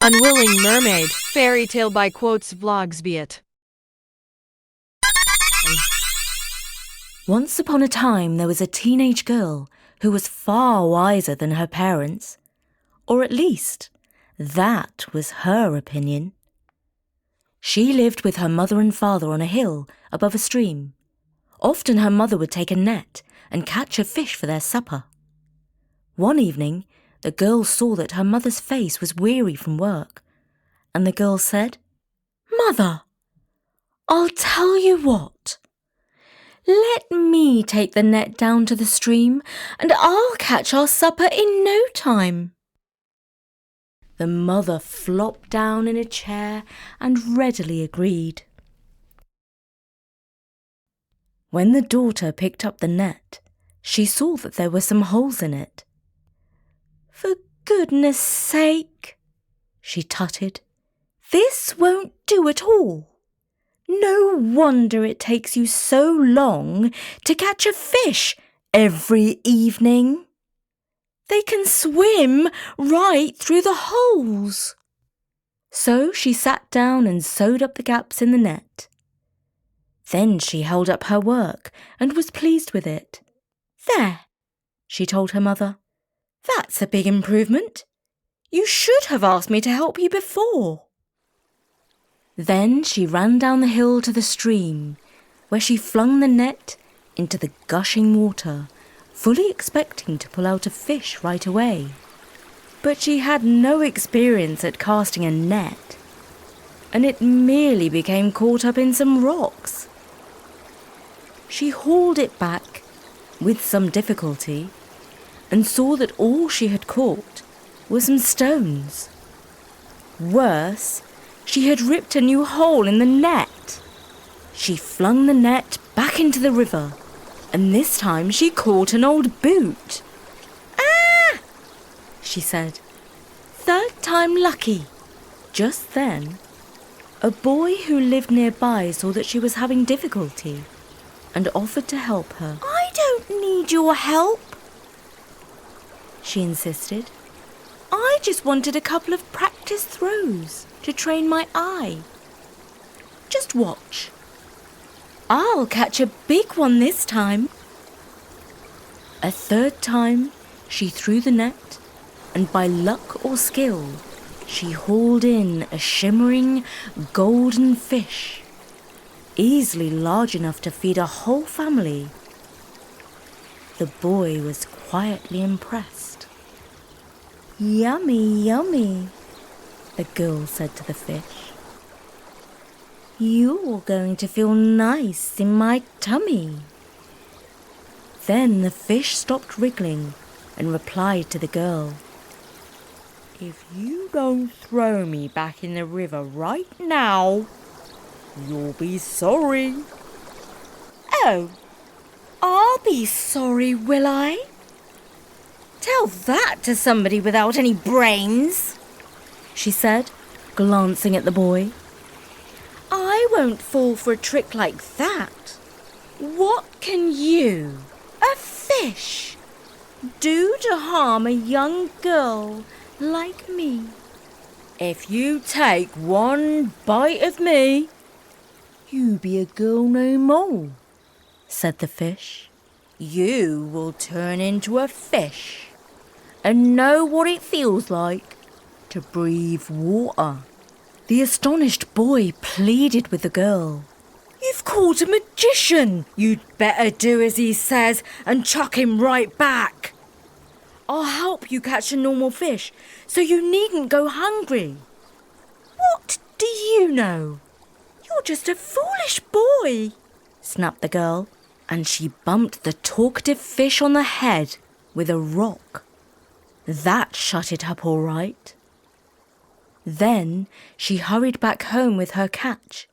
Unwilling Mermaid, fairy tale by quotes vlogs be it. Once upon a time, there was a teenage girl who was far wiser than her parents. Or at least, that was her opinion. She lived with her mother and father on a hill above a stream. Often her mother would take a net and catch a fish for their supper. One evening, the girl saw that her mother's face was weary from work, and the girl said, "Mother, I'll tell you what. Let me take the net down to the stream, and I'll catch our supper in no time." The mother flopped down in a chair and readily agreed. When the daughter picked up the net, she saw that there were some holes in it. "For goodness sake," she tutted, "this won't do at all. No wonder it takes you so long to catch a fish every evening. They can swim right through the holes." So she sat down and sewed up the gaps in the net. Then she held up her work and was pleased with it. "There," she told her mother. "That's a big improvement. You should have asked me to help you before." Then she ran down the hill to the stream, where she flung the net into the gushing water, fully expecting to pull out a fish right away. But she had no experience at casting a net, and it merely became caught up in some rocks. She hauled it back with some difficulty and saw that all she had caught were some stones. Worse, she had ripped a new hole in the net. She flung the net back into the river, and this time she caught an old boot. "Ah!" she said. "Third time lucky." Just then, a boy who lived nearby saw that she was having difficulty and offered to help her. "I don't need your help," she insisted. "I just wanted a couple of practice throws to train my eye. Just watch. I'll catch a big one this time." A third time, she threw the net, and by luck or skill, she hauled in a shimmering golden fish, easily large enough to feed a whole family. The boy was quietly impressed. "Yummy, yummy," the girl said to the fish. "You're going to feel nice in my tummy." Then the fish stopped wriggling and replied to the girl, "If you don't throw me back in the river right now, you'll be sorry." "Oh, I'll be sorry, will I? Tell that to somebody without any brains," she said, glancing at the boy. "I won't fall for a trick like that. What can you, a fish, do to harm a young girl like me? If you take one bite of me, you be a girl no more," said the fish. "You will turn into a fish and know what it feels like to breathe water." The astonished boy pleaded with the girl. "You've caught a magician. You'd better do as he says and chuck him right back. I'll help you catch a normal fish, so you needn't go hungry." "What do you know? You're just a foolish boy," snapped the girl, and she bumped the talkative fish on the head with a rock. That shut it up all right. Then she hurried back home with her catch,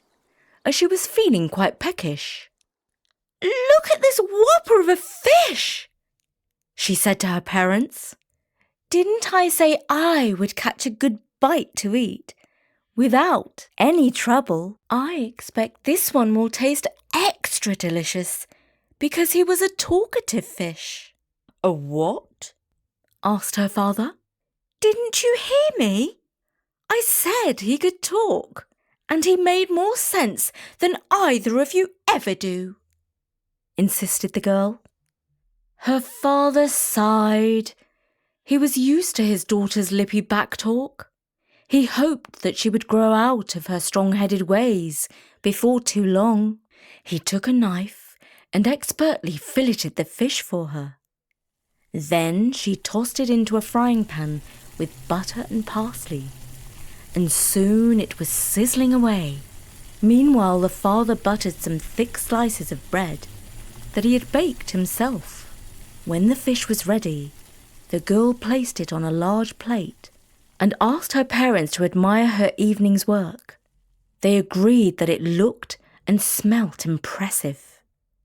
as she was feeling quite peckish. "Look at this whopper of a fish," she said to her parents. "Didn't I say I would catch a good bite to eat without any trouble? I expect this one will taste extra delicious because he was a talkative fish." "A what?" asked her father. "Didn't you hear me? I said he could talk, and he made more sense than either of you ever do, insisted the girl. Her father sighed. He was used to his daughter's lippy backtalk. He hoped that she would grow out of her strong-headed ways before too long. He took a knife and expertly filleted the fish for her. Then she tossed it into a frying pan with butter and parsley, and soon it was sizzling away. Meanwhile, the father buttered some thick slices of bread that he had baked himself. When the fish was ready, the girl placed it on a large plate and asked her parents to admire her evening's work. They agreed that it looked and smelt impressive.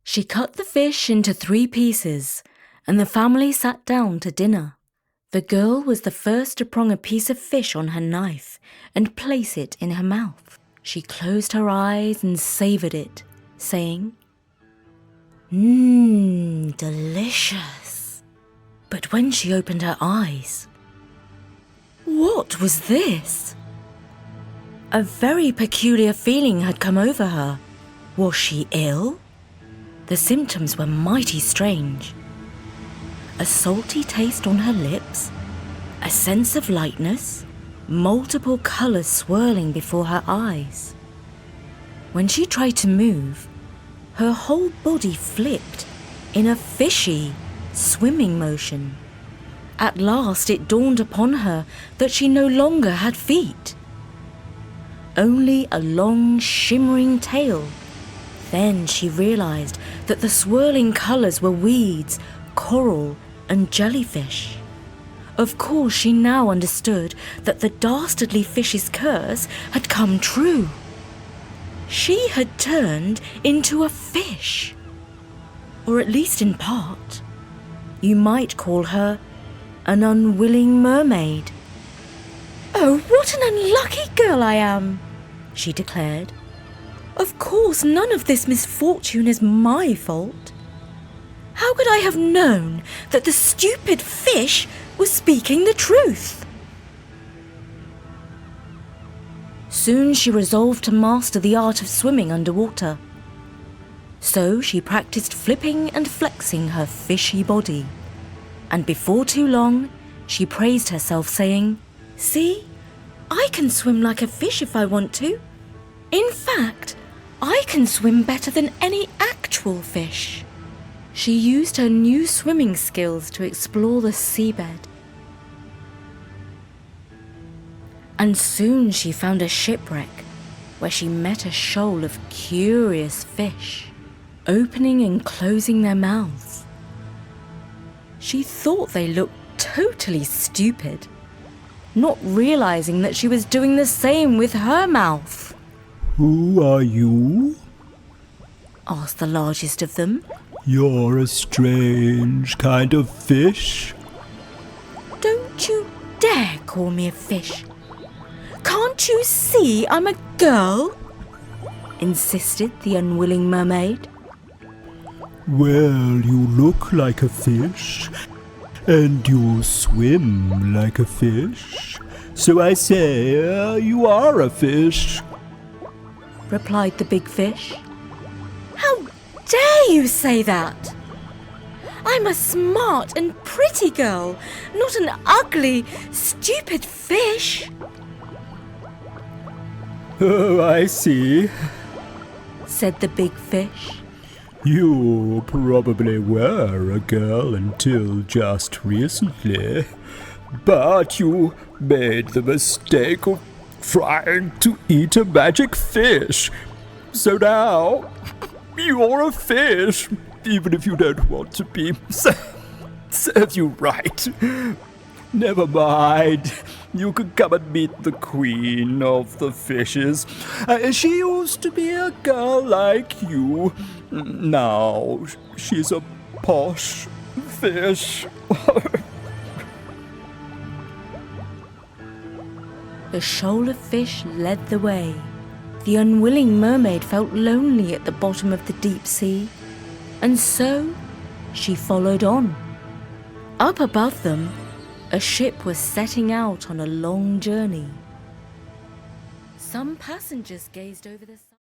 She cut the fish into 3 pieces, and the family sat down to dinner. The girl was the first to prong a piece of fish on her knife and place it in her mouth. She closed her eyes and savoured it, saying, delicious. But when she opened her eyes, what was this? A very peculiar feeling had come over her. Was she ill? The symptoms were mighty strange. A salty taste on her lips, a sense of lightness, multiple colours swirling before her eyes. When she tried to move, her whole body flipped in a fishy, swimming motion. At last it dawned upon her that she no longer had feet, only a long, shimmering tail. Then she realised that the swirling colours were weeds, coral and jellyfish. Of course, she now understood that the dastardly fish's curse had come true. She had turned into a fish, or at least in part. You might call her an unwilling mermaid. "Oh, what an unlucky girl I am," she declared. "Of course, none of this misfortune is my fault. How could I have known that the stupid fish was speaking the truth?" Soon she resolved to master the art of swimming underwater. So she practiced flipping and flexing her fishy body. And before too long, she praised herself, saying, "See, I can swim like a fish if I want to. In fact, I can swim better than any actual fish." She used her new swimming skills to explore the seabed. And soon she found a shipwreck where she met a shoal of curious fish, opening and closing their mouths. She thought they looked totally stupid, not realizing that she was doing the same with her mouth. "Who are you?" asked the largest of them. "You're a strange kind of fish." "Don't you dare call me a fish. Can't you see I'm a girl?" insisted the unwilling mermaid. "Well, you look like a fish, and you swim like a fish, so I say you are a fish," replied the big fish. "How dare you say that? I'm a smart and pretty girl, not an ugly, stupid fish." "Oh, I see," said the big fish. "You probably were a girl until just recently, but you made the mistake of trying to eat a magic fish. So now you're a fish, even if you don't want to be. Serves you right. Never mind. You can come and meet the queen of the fishes. She used to be a girl like you. Now she's a posh fish." The shoal of fish led the way. The unwilling mermaid felt lonely at the bottom of the deep sea, and so she followed on. Up above them, a ship was setting out on a long journey. Some passengers gazed over the side.